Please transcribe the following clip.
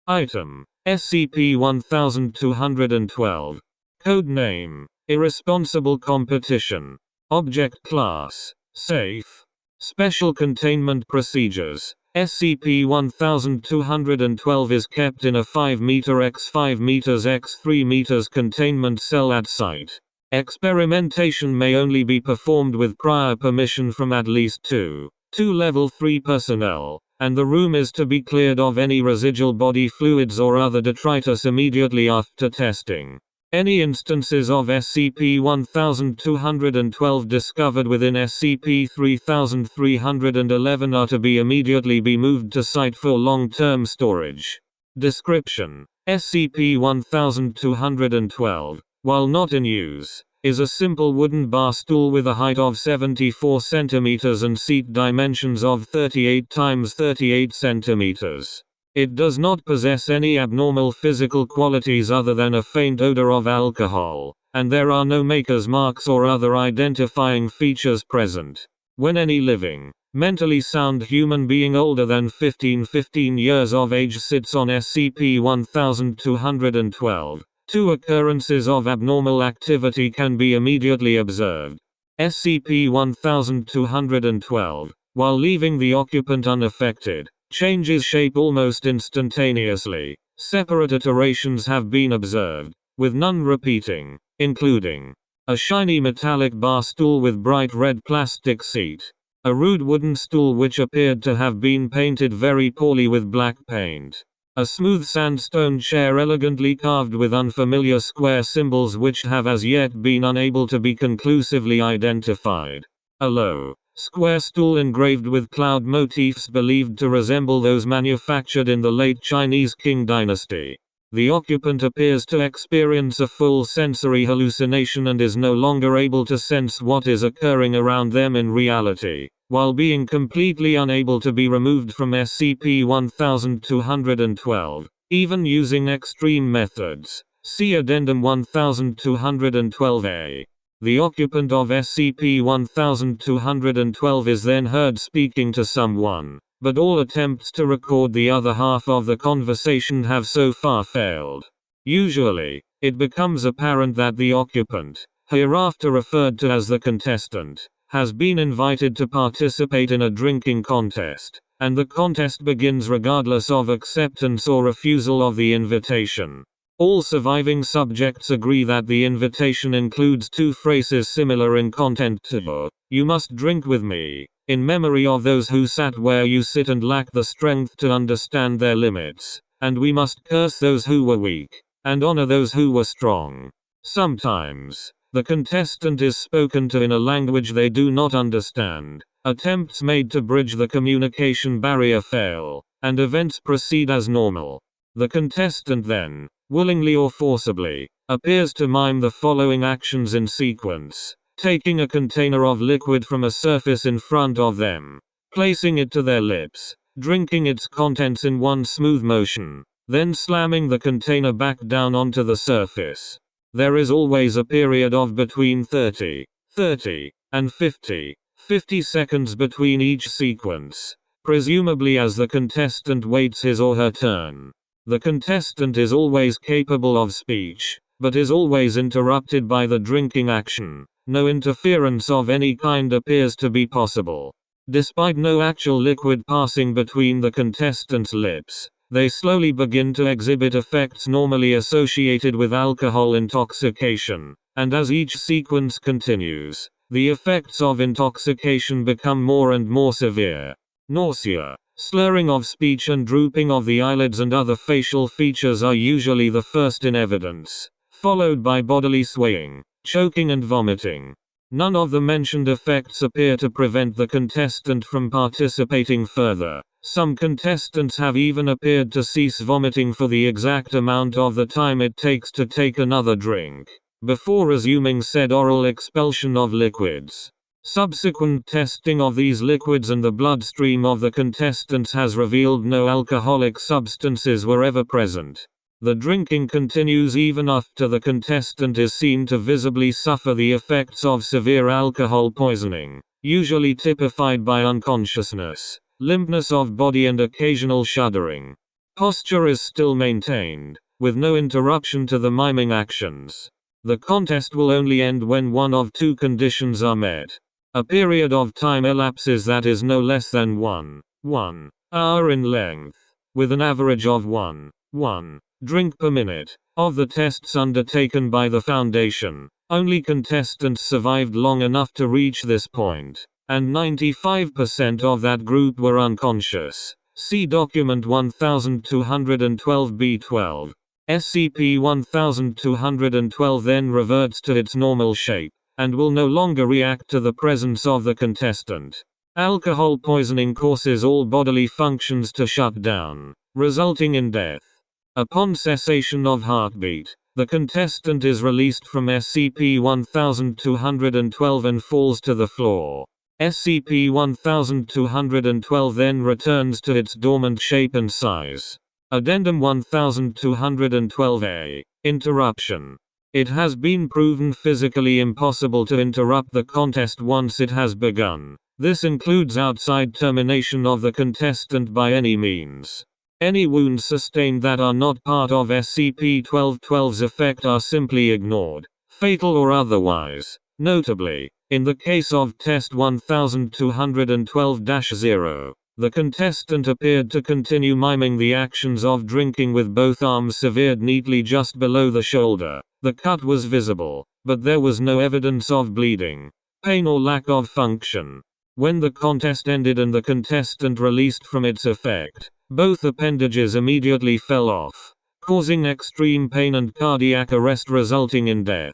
Item: SCP-1212. Code name: Irresponsible Competition. Object Class: Safe. Special Containment Procedures: SCP-1212 is kept in a 5 m x 5 m x 3 m containment cell at site. Experimentation may only be performed with prior permission from at least two Level 3 personnel, and the room is to be cleared of any residual body fluids or other detritus immediately after testing. Any instances of SCP-1212 discovered within SCP-3311 are to be immediately moved to site for long-term storage. Description: SCP-1212, while not in use, is a simple wooden bar stool with a height of 74 cm and seat dimensions of 38 x 38 cm. It does not possess any abnormal physical qualities other than a faint odor of alcohol, and there are no maker's marks or other identifying features present. When any living, mentally sound human being older than 15 years of age sits on SCP-1212, two occurrences of abnormal activity can be immediately observed. SCP-1212, while leaving the occupant unaffected, changes shape almost instantaneously. Separate iterations have been observed, with none repeating, including a shiny metallic bar stool with bright red plastic seat, a rude wooden stool which appeared to have been painted very poorly with black paint, a smooth sandstone chair elegantly carved with unfamiliar square symbols which have as yet been unable to be conclusively identified, a low, square stool engraved with cloud motifs believed to resemble those manufactured in the late Chinese Qing dynasty. The occupant appears to experience a full sensory hallucination and is no longer able to sense what is occurring around them in reality, while being completely unable to be removed from SCP-1212, even using extreme methods. See Addendum 1212A. The occupant of SCP-1212 is then heard speaking to someone, but all attempts to record the other half of the conversation have so far failed. Usually, it becomes apparent that the occupant, hereafter referred to as the contestant, has been invited to participate in a drinking contest, and the contest begins regardless of acceptance or refusal of the invitation. All surviving subjects agree that the invitation includes two phrases similar in content to "You must drink with me," in memory of those who sat where you sit and lack the strength to understand their limits, and "We must curse those who were weak, and honor those who were strong." Sometimes, the contestant is spoken to in a language they do not understand. Attempts made to bridge the communication barrier fail, and events proceed as normal. The contestant then, willingly or forcibly, appears to mime the following actions in sequence: taking a container of liquid from a surface in front of them, placing it to their lips, drinking its contents in one smooth motion, then slamming the container back down onto the surface. There is always a period of between 30 and 50 seconds between each sequence, presumably as the contestant waits his or her turn. The contestant is always capable of speech, but is always interrupted by the drinking action. No interference of any kind appears to be possible. Despite no actual liquid passing between the contestant's lips, they slowly begin to exhibit effects normally associated with alcohol intoxication, and as each sequence continues, the effects of intoxication become more and more severe. Nausea, slurring of speech and drooping of the eyelids and other facial features are usually the first in evidence, followed by bodily swaying, choking and vomiting. None of the mentioned effects appear to prevent the contestant from participating further. Some contestants have even appeared to cease vomiting for the exact amount of the time it takes to take another drink, before resuming said oral expulsion of liquids. Subsequent testing of these liquids and the bloodstream of the contestants has revealed no alcoholic substances were ever present. The drinking continues even after the contestant is seen to visibly suffer the effects of severe alcohol poisoning, usually typified by unconsciousness, limpness of body and occasional shuddering. Posture is still maintained, with no interruption to the miming actions. The contest will only end when one of two conditions are met. A period of time elapses that is no less than 1 hour in length, with an average of 1 drink per minute. Of the tests undertaken by the Foundation, only contestants survived long enough to reach this point, and 95% of that group were unconscious. See document 1212b12. SCP-1212 then reverts to its normal shape, and will no longer react to the presence of the contestant. Alcohol poisoning causes all bodily functions to shut down, resulting in death. Upon cessation of heartbeat, the contestant is released from SCP-1212 and falls to the floor. SCP-1212 then returns to its dormant shape and size. Addendum 1212-A. Interruption. It has been proven physically impossible to interrupt the contest once it has begun. This includes outside termination of the contestant by any means. Any wounds sustained that are not part of SCP-1212's effect are simply ignored, fatal or otherwise. Notably, in the case of Test 1212-0, the contestant appeared to continue miming the actions of drinking with both arms severed neatly just below the shoulder. The cut was visible, but there was no evidence of bleeding, pain or lack of function. When the contest ended and the contestant released from its effect, both appendages immediately fell off, causing extreme pain and cardiac arrest resulting in death.